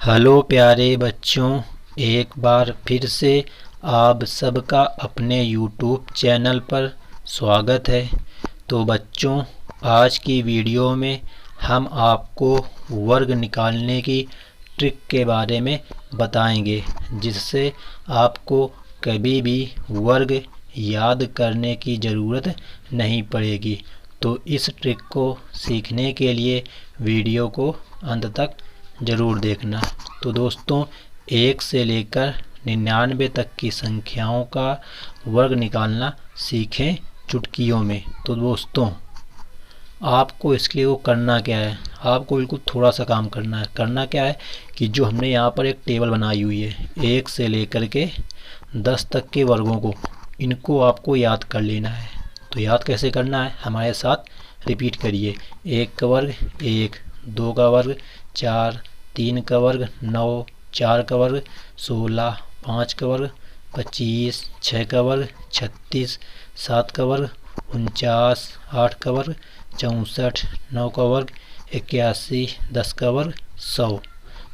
Hello प्यारे बच्चों, एक बार फिर से आप सबका अपने यूट्यूब चैनल पर स्वागत है। तो बच्चों, आज की वीडियो में हम आपको वर्ग निकालने की ट्रिक के बारे में बताएंगे, जिससे आपको कभी भी वर्ग याद करने की ज़रूरत नहीं पड़ेगी। तो इस ट्रिक को सीखने के लिए वीडियो को अंत तक ज़रूर देखना। तो दोस्तों, 1 से लेकर 99 तक की संख्याओं का वर्ग निकालना सीखें चुटकियों में। तो दोस्तों, आपको इसके लिए वो करना क्या है, आपको बिल्कुल थोड़ा सा काम करना है। करना क्या है कि जो हमने यहाँ पर एक टेबल बनाई हुई है, 1 से लेकर के 10 तक के वर्गों को, इनको आपको याद कर लेना है। तो याद कैसे करना है, हमारे साथ रिपीट करिए। 1 का वर्ग 1, 2 का वर्ग 4, 3 का वर्ग 9, 4 का वर्ग 16, 5 का वर्ग 25, 6 का वर्ग 36, 7 का वर्ग 49, 8 का वर्ग 64, 9 का वर्ग 81, 10 का वर्ग 100।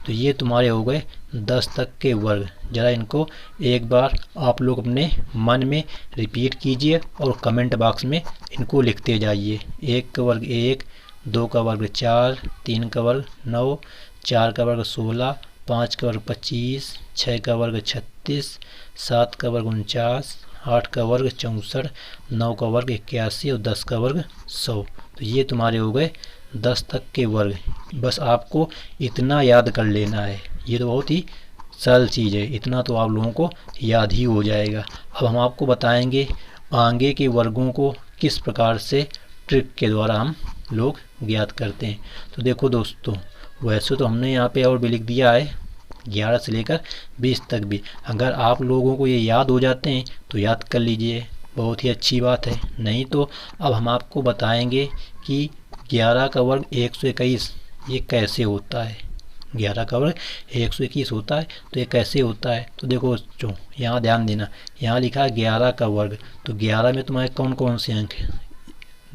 तो ये तुम्हारे हो गए 10 तक के वर्ग। ज़रा इनको एक बार आप लोग अपने मन में रिपीट कीजिए और कमेंट बॉक्स में इनको लिखते जाइए। 1 का वर्ग 1, 2 का वर्ग 4, 3 का वर्ग 9, 4 का वर्ग 16, 5 का वर्ग 25, 6 का वर्ग 36, 7 का वर्ग 49, 8 का वर्ग 64, 9 का वर्ग 81 और 10 का वर्ग 100। तो ये तुम्हारे हो गए 10 तक के वर्ग। बस आपको इतना याद कर लेना है। ये तो बहुत ही सरल चीज़ है, इतना तो आप लोगों को याद ही हो जाएगा। अब हम आपको बताएंगे आगे के वर्गों को किस प्रकार से ट्रिक के द्वारा हम लोग ज्ञात करते हैं। तो देखो दोस्तों, वैसे तो हमने यहाँ पे और भी लिख दिया है 11 से लेकर 20 तक भी। अगर आप लोगों को ये याद हो जाते हैं तो याद कर लीजिए, बहुत ही अच्छी बात है। नहीं तो अब हम आपको बताएंगे कि 11 का वर्ग 121 ये कैसे होता है। 11 का वर्ग 121 होता है, तो ये कैसे होता है। तो देखो बच्चों, यहाँ ध्यान देना, यहाँ लिखा है 11 का वर्ग। तो 11 में तुम्हारे कौन कौन से अंक हैं,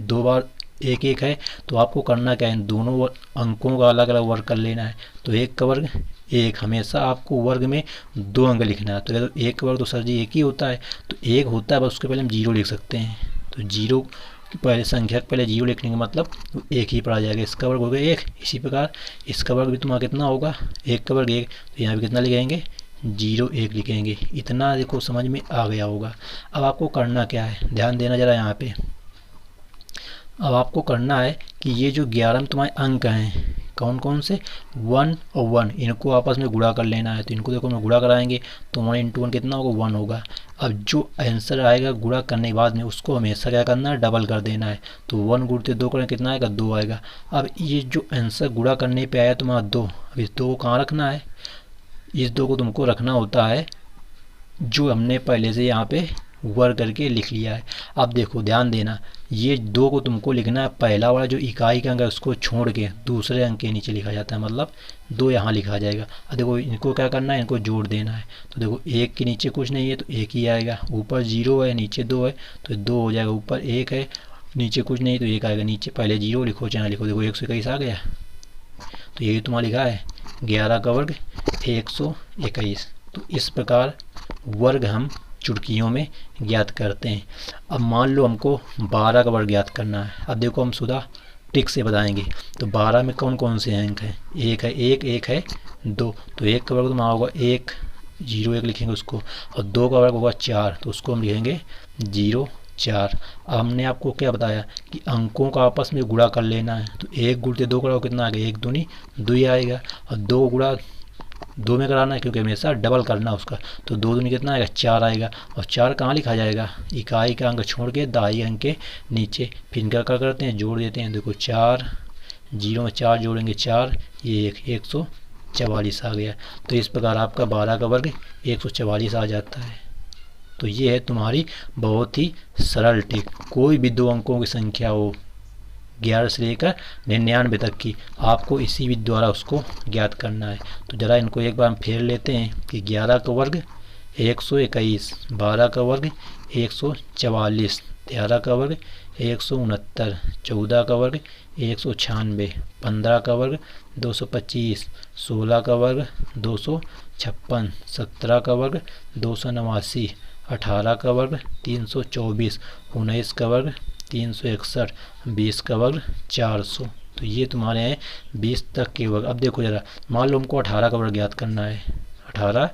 2 बार 1 1 है। तो आपको करना क्या है, दोनों अंकों का अलग अलग वर्ग कर लेना है। तो 1 का वर्ग 1, हमेशा आपको वर्ग में 2 अंक लिखना है। तो 1 का वर्ग तो सर जी 1 ही होता है, तो 1 होता है, बस उसके पहले हम 0 लिख सकते हैं। तो 0 पहले संख्या के पहले 0 लिखने का मतलब 1 ही पड़ा जाएगा। इसका वर्ग हो गया 1। इसी प्रकार इसका वर्ग भी तुम्हारा कितना होगा, 1 का वर्ग 1, तो यहाँ भी कितना लिखेंगे, 0 1 लिखेंगे। इतना देखो समझ में आ गया होगा। अब आपको करना क्या है, ध्यान देना ज़रा यहाँ पे। अब आपको करना है कि ये जो 11 में तुम्हारे अंक हैं, कौन कौन से, 1 और 1, इनको आपस में गुणा कर लेना है। तो इनको देखो हम गुणा कराएंगे तो 1 इंटू 1 कितना होगा, 1 होगा। अब जो आंसर आएगा गुणा करने के बाद में, उसको हमेशा क्या करना है, डबल कर देना है। तो 1 गुणते 2 करें कितना आएगा, 2 आएगा। अब ये जो आंसर गुणा करने पे आया तुम्हारा 2, अब इस 2 को कहाँ रखना है, इस 2 को तुमको रखना होता है जो हमने पहले से यहाँ पे वर्ग करके लिख लिया है। अब देखो ध्यान देना, ये 2 को तुमको लिखना है, पहला वाला जो इकाई का अंक है उसको छोड़ के दूसरे अंक के नीचे लिखा जाता है, मतलब 2 यहाँ लिखा जाएगा। अब देखो इनको क्या करना है, इनको जोड़ देना है। तो देखो 1 के नीचे कुछ नहीं है तो 1 ही आएगा, ऊपर 0 है नीचे 2 है तो 2 हो जाएगा, ऊपर 1 है नीचे कुछ नहीं तो 1 आएगा, नीचे पहले 0 लिखो चाहे लिखो। देखो 121 आ गया। तो यही तुम्हारा लिखा है 11 का वर्ग 121। तो इस प्रकार वर्ग हम चुटकियों में ज्ञात करते हैं। अब मान लो हमको 12 का वर्ग ज्ञात करना है। अब देखो हम सुधा ट्रिक से बताएंगे। तो 12 में कौन कौन से अंक हैं, 1 है 1, 1 है 2। तो 1 का वर्ग तुम्हारा होगा 1, 0 1 लिखेंगे उसको, और 2 का वर्ग होगा 4, तो उसको हम लिखेंगे 0 4। अब हमने आपको क्या बताया कि अंकों का आपस में गुणा कर लेना है। तो 1 गुणते 2 करोगे कितना आ गया, 1 दूनी 2 ही आएगा, और 2 गुणा 2 में कराना है क्योंकि हमेशा डबल करना है उसका। तो 2 दूनी कितना आएगा, 4 आएगा, और 4 कहाँ लिखा जाएगा, इकाई का अंक छोड़ के दाई अंक के नीचे। फिर इनका क्या करते हैं, जोड़ देते हैं। देखो 4, 0 में 4 जोड़ेंगे 4, ये 144 आ गया। तो इस प्रकार आपका 12 का वर्ग 144 आ जाता है। तो ये है तुम्हारी बहुत ही सरल ट्रिक। कोई भी 2 अंकों की संख्या हो 11 से लेकर 99 तक की, आपको इसी विधि द्वारा उसको ज्ञात करना है। तो ज़रा इनको एक बार हम फेर लेते हैं कि 11 का वर्ग 121, 12 का वर्ग 144, 13 का वर्ग 169, 14 का वर्ग 196, 15 का वर्ग 225, 16 का वर्ग 256, 17 का वर्ग 289, 18 का वर्ग 324, 19 का वर्ग 361, 20 का वर्ग 400। तो ये तुम्हारे हैं 20 तक के वर्ग। अब देखो ज़रा, मान लो हमको 18 का वर्ग ज्ञात करना है, 18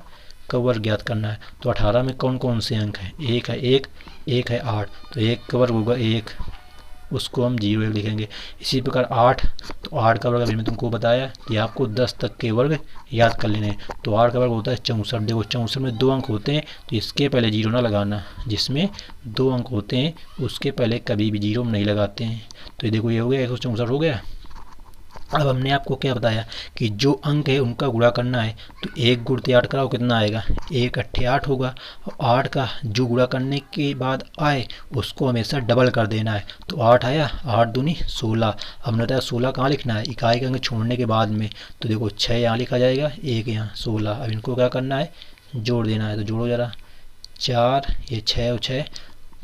का वर्ग ज्ञात करना है। तो 18 में कौन कौन से अंक हैं? एक है 1, एक है 8, तो 1 का वर्ग होगा 1, उसको हम 0 लिखेंगे। इसी प्रकार 8, तो 8 का वर्ग अभी मैं तुमको बताया कि आपको 10 तक के वर्ग याद कर लेने हैं। तो 8 का वर्ग होता है 64। देखो 64 में 2 अंक होते हैं, तो इसके पहले 0 ना लगाना। जिसमें 2 अंक होते हैं उसके पहले कभी भी 0 नहीं लगाते हैं। तो ये देखो, ये हो गया 164 हो गया। अब हमने आपको क्या बताया कि जो अंक है उनका गुणा करना है। तो 1 गुणते 8 कराओ, कितना आएगा? 1 अट्ठे 8 होगा। और 8 का जो गुणा करने के बाद आए उसको हमेशा डबल कर देना है। तो 8 आया, 8 दूनी 16। हमने बताया 16 कहाँ लिखना है? इकाई का अंक छोड़ने के बाद में। तो देखो 6 यहाँ लिखा जाएगा, 1 यहाँ, 16। अब इनको क्या करना है? जोड़ देना है। तो जोड़ो ज़रा, 4, ये 6 और 6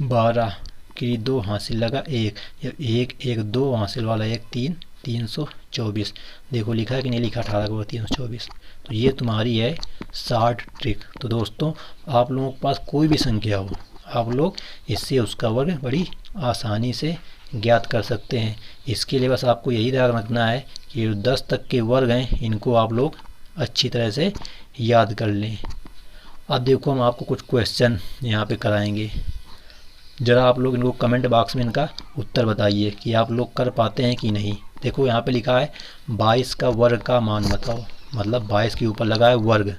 12 की 2 हासिल लगा 1, 1 1 2 हासिल वाला 1 3, 324। देखो लिखा है कि नहीं लिखा? 18 को 324। तो ये तुम्हारी है शॉर्ट ट्रिक। तो दोस्तों, आप लोगों के पास कोई भी संख्या हो, आप लोग इससे उसका वर्ग बड़ी आसानी से ज्ञात कर सकते हैं। इसके लिए बस आपको यही ध्यान रखना है कि 10 तक के वर्ग हैं, इनको आप लोग अच्छी तरह से याद कर लें। अब देखो, हम आपको कुछ क्वेश्चन यहाँ पे कराएंगे। ज़रा आप लोग इनको कमेंट बॉक्स में इनका उत्तर बताइए कि आप लोग कर पाते हैं कि नहीं। देखो यहाँ पे लिखा है 22 का वर्ग का मान बताओ, मतलब 22 के ऊपर लगा है वर्ग,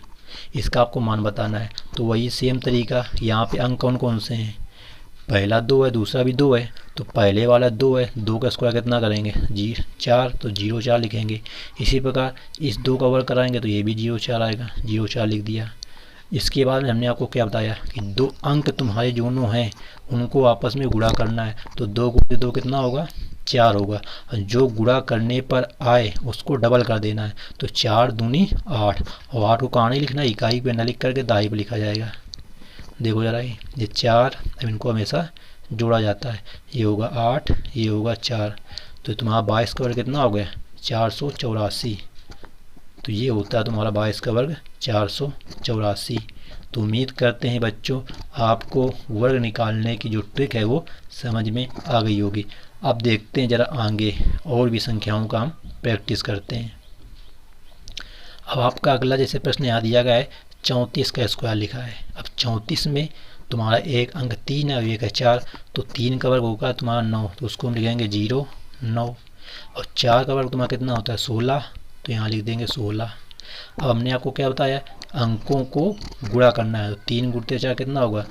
इसका आपको मान बताना है। तो वही सेम तरीका, यहाँ पे अंक कौन कौन से हैं? पहला 2 है, दूसरा भी 2 है। तो पहले वाला 2 है, 2 का स्क्वायर कितना करेंगे? 4, तो 0 4 लिखेंगे। इसी प्रकार इस 2 का वर्ग कराएंगे तो ये भी 0 4 आएगा, 0 4 लिख दिया। इसके बाद में हमने आपको क्या बताया कि 2 अंक तुम्हारे दोनों हैं उनको आपस में गुणा करना है। तो 2 गुणे 2 कितना होगा? 4 होगा। जो गुणा करने पर आए उसको डबल कर देना है। तो 4 दूनी 8, और 8 को कहाँ नहीं लिखना? इकाई पे न लिख करके दाई पे लिखा जाएगा। देखो जरा, ये 4, अब इनको हमेशा जोड़ा जाता है। ये होगा 8, ये होगा 4। तो तुम्हारा 22 का वर्ग कितना हो गया? 484। तो ये होता है तुम्हारा 22 का वर्ग 484। तो उम्मीद करते हैं बच्चों आपको वर्ग निकालने की जो ट्रिक है वो समझ में आ गई होगी। अब देखते हैं ज़रा आगे और भी संख्याओं का हम प्रैक्टिस करते हैं। अब आपका अगला जैसे प्रश्न यहाँ दिया गया है 34 का स्क्वायर लिखा है। अब 34 में तुम्हारा एक अंक 3 है और एक है 4, तो 3 का वर्ग होगा तुम्हारा 9, तो उसको हम लिखेंगे 0 9। और 4 का वर्ग तुम्हारा कितना होता है? 16, तो यहाँ लिख देंगे 16। अब हमने आपको क्या बताया? अंकों को गुणा करना है। तो 3 गुणते 4 कितना होगा?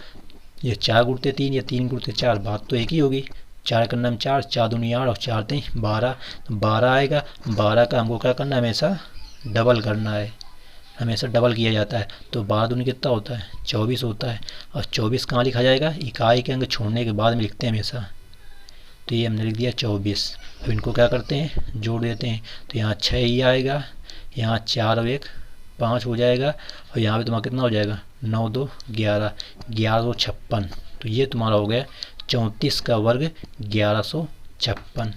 ये 4 गुणते 3 या 3 गुणते 4, बात तो एक ही होगी। 4 का नाम 4, 4 दूनी 8 और 4 3 12, तो 12 आएगा। 12 का हमको क्या करना है? हमेशा डबल करना है, हमेशा डबल किया जाता है। तो 12 दूनी कितना होता है? 24 होता है। और 24 कहाँ लिखा जाएगा? इकाई के अंक छोड़ने के बाद में लिखते हैं हमेशा। तो ये हमने लिख दिया 24। अब इनको क्या करते हैं? जोड़ देते हैं। तो यहाँ 6 ही आएगा, यहाँ 4 और 1 5 हो जाएगा, और यहाँ पे तुम्हारा कितना हो जाएगा? 9 2 11, 1156। तो ये तुम्हारा हो गया 34 का वर्ग 1156।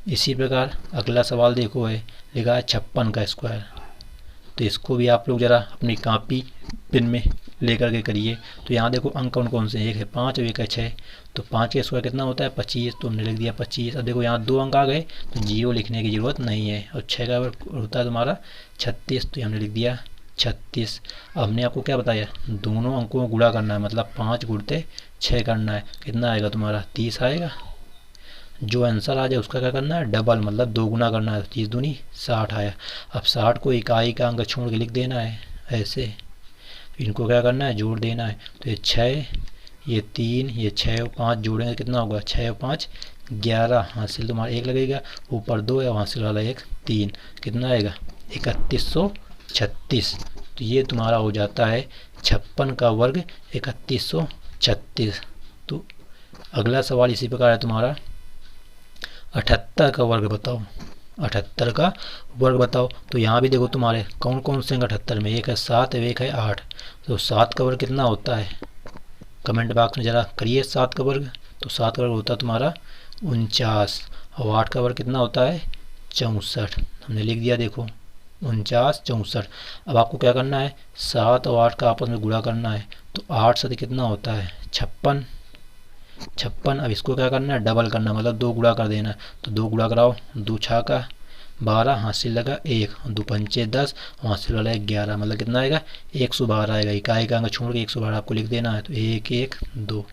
इसी प्रकार अगला सवाल देखो है, लिखा है 56 का स्क्वायर। तो इसको भी आप लोग ज़रा अपनी कॉपी पेन में लेकर के करिए। तो यहाँ देखो अंक कौन कौन से हैं? एक है 5 और एक है 6। तो 5 का स्क्वायर कितना होता है? 25, तो हमने लिख दिया 25। अब देखो यहाँ 2 अंक आ गए तो 0 लिखने की ज़रूरत नहीं है। और 6 का होता है तुम्हारा 36, तो हमने लिख दिया 36। अब हमने आपको क्या बताया? दोनों अंकों को गुणा करना है, मतलब 5 गुणते 6 करना है। कितना आएगा तुम्हारा? 30 आएगा। जो आंसर आ जाए उसका क्या करना है? डबल, मतलब 2 गुना करना है। 30 दूनी 60 आया। अब 60 को इकाई का अंक छोड़ के लिख देना है ऐसे। इनको क्या करना है? जोड़ देना है। तो ये 6, ये 3, ये 6 और 5 जोड़ेंगे कितना होगा? 6 और 5 11, हासिल तुम्हारा 1 लगेगा, ऊपर 2 है, हासिल वाला 1 3, कितना आएगा? 3136। तो ये तुम्हारा हो जाता है 56 का वर्ग 3136। तो अगला सवाल इसी प्रकार है तुम्हारा 78 का वर्ग बताओ। 78 का वर्ग बताओ। तो यहाँ भी देखो तुम्हारे कौन कौन से 78 में? एक है 7 है, एक है 8। तो 7 का वर्ग कितना होता है? कमेंट बॉक्स में ज़रा करिए 7 का वर्ग। तो 7 का वर्ग होता है तुम्हारा 49। और 8 का वर्ग कितना होता है? 64 हमने लिख दिया। देखो 49 64। अब आपको क्या करना है, 7 और 8 का आपस में गुणा करना है। तो 8 7 कितना होता है 56 56। अब इसको क्या करना है, डबल करना, मतलब 2 गुणा कर देना। तो 2 गुणा कराओ, 2 छा का 12, हासिल लगा 1, 2 पंचे 10, हासिल वाला 11, मतलब कितना आएगा 112 आएगा। इकाई का अंक छोड़ के 112 आपको लिख देना है। तो 1 1 2,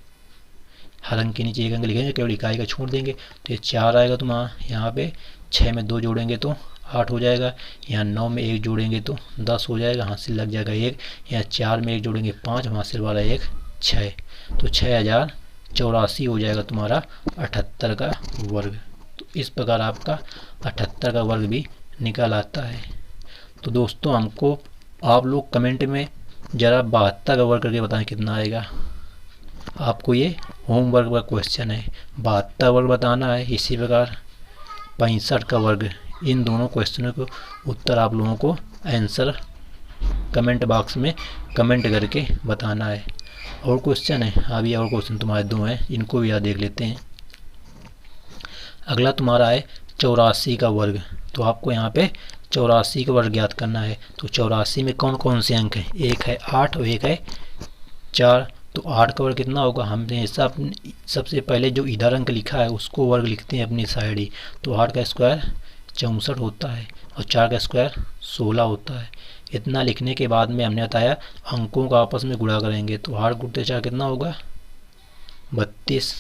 हर अंक के नीचे एक अंक लिखेंगे, केवल इकाई का छोड़ देंगे। तो ये 4 आएगा तुम्हारा यहाँ पे। 6 में 2 जोड़ेंगे तो 8 हो जाएगा। यहाँ 9 में 1 जोड़ेंगे तो 10 हो जाएगा, हासिल लग जाएगा 1। यहाँ 4 में 1 जोड़ेंगे 5, हासिल वाला 1 6। तो 6084 हो जाएगा तुम्हारा 78 का वर्ग। तो इस प्रकार आपका 78 का वर्ग भी निकल आता है। तो दोस्तों हमको आप लोग कमेंट में ज़रा 72 का वर्ग करके बताएं कितना आएगा। आपको ये होमवर्क का क्वेश्चन है, 72 वर्ग बताना है। इसी प्रकार 65 का वर्ग, इन दोनों क्वेश्चनों को उत्तर आप लोगों को आंसर कमेंट बॉक्स में कमेंट करके बताना है। और क्वेश्चन है, अभी और क्वेश्चन तुम्हारे 2 हैं, इनको भी याद देख लेते हैं। अगला तुम्हारा है 84 का वर्ग। तो आपको यहाँ पे 84 का वर्ग ज्ञात करना है। तो 84 में कौन कौन से अंक हैं, एक है 8 और एक है 4। तो 8 का वर्ग कितना होगा, हमने ऐसा सबसे पहले जो इधर अंक लिखा है उसको वर्ग लिखते हैं अपनी साइड ही। तो 8 का स्क्वायर 64 होता है और 4 का स्क्वायर 16 होता है। इतना लिखने के बाद में हमने बताया अंकों का आपस में गुणा करेंगे। तो 8 गुणते 4 कितना होगा 32,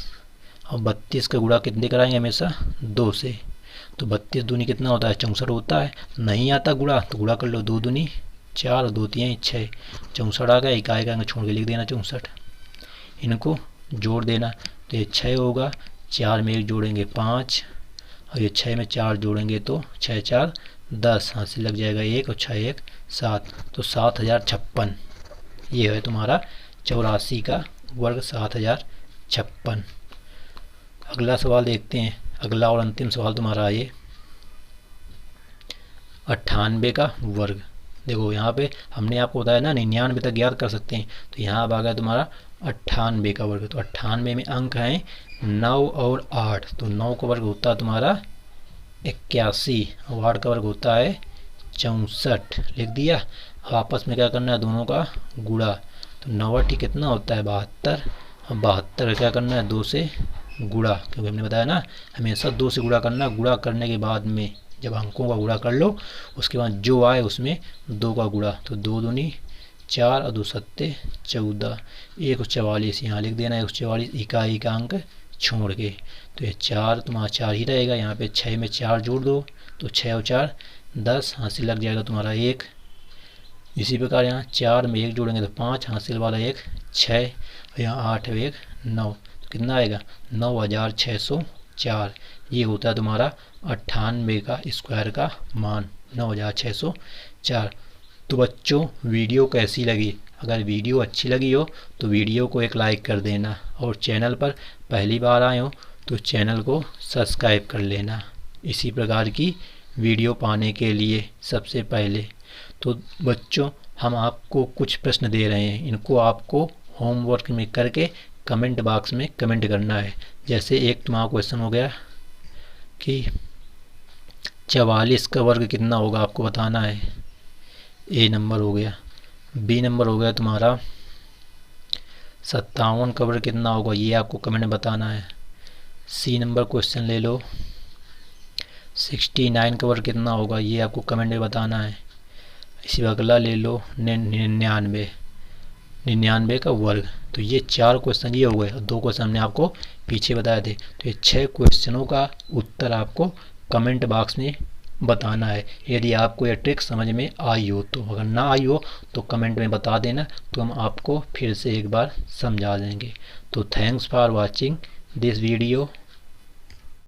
और 32 का गुणा कितने कराएंगे, हमेशा 2 से। तो 32 दूनी कितना होता है 64 होता है। नहीं आता गुणा तो गुणा कर लो, 2 दूनी 4 और 2 3 6, 64 आ गया। इकाई का अंक छोड़ के लिख देना 64, इनको जोड़ देना। तो ये 6 होगा, 4 में 1 जोड़ेंगे 5, और ये 6 में 4 जोड़ेंगे तो 6 4 10, हासिल लग जाएगा 1 और 6 1 7। तो 7056 ये है तुम्हारा 84 का वर्ग 7056। अगला सवाल देखते हैं। अगला और अंतिम सवाल तुम्हारा ये 98 का वर्ग। देखो यहाँ पे हमने आपको बताया ना 99 तक ज्ञात कर सकते हैं। तो यहाँ अब आ गया तुम्हारा 98 का वर्ग। तो 98 में अंक हैं 9 और 8। तो 9 का वर्ग होता है तुम्हारा 81 और 8 का वर्ग होता है 64, लिख दिया। आपस में क्या करना है, दोनों का गुणा। तो 9 8 कितना होता है 72, और 72 क्या करना है 2 से गुणा, क्योंकि हमने बताया ना हमेशा 2 से गुणा करना। गुणा करने के बाद में जब अंकों का गुणा कर लो उसके बाद जो आए उसमें 2 का गुणा। तो 2 दूनी 4 और 2 सत्ते 14, 1 और 44 यहाँ लिख देना। 1 44 इकाई का अंक छोड़ के। तो ये 4 तुम्हारा 4 ही रहेगा। यहाँ पे 6 में 4 जोड़ दो तो 6 और 4 10, हासिल लग जाएगा तुम्हारा 1। इसी प्रकार यहाँ 4 में 1 जोड़ेंगे तो 5, हासिल वाला 1 6, और यहाँ 8 और 1 9। तो कितना आएगा 9604। ये होता है तुम्हारा 98 का स्क्वायर का मान 9604। तो बच्चों वीडियो कैसी लगी, अगर वीडियो अच्छी लगी हो तो वीडियो को एक लाइक कर देना, और चैनल पर पहली बार आए हो तो चैनल को सब्सक्राइब कर लेना इसी प्रकार की वीडियो पाने के लिए सबसे पहले। तो बच्चों हम आपको कुछ प्रश्न दे रहे हैं, इनको आपको होमवर्क में करके कमेंट बॉक्स में कमेंट करना है। जैसे एक तुम्हारा क्वेश्चन हो गया कि 44 का वर्ग कितना होगा, आपको बताना है, ए नंबर हो गया। बी नंबर हो गया तुम्हारा 57 का वर्ग कितना होगा, ये आपको कमेंट में बताना है। सी नंबर क्वेश्चन ले लो 69 का वर्ग कितना होगा, ये आपको कमेंट में बताना है। इसी अगला ले लो 99 का वर्ग। तो ये 4 क्वेश्चन ये हो गए, 2 क्वेश्चन हमने आपको पीछे बताए थे। तो ये 6 क्वेश्चनों का उत्तर आपको कमेंट बॉक्स में बताना है। यदि आपको यह ट्रिक समझ में आई हो तो, अगर ना आई हो तो कमेंट में बता देना, तो हम आपको फिर से एक बार समझा देंगे। तो thanks for watching this video.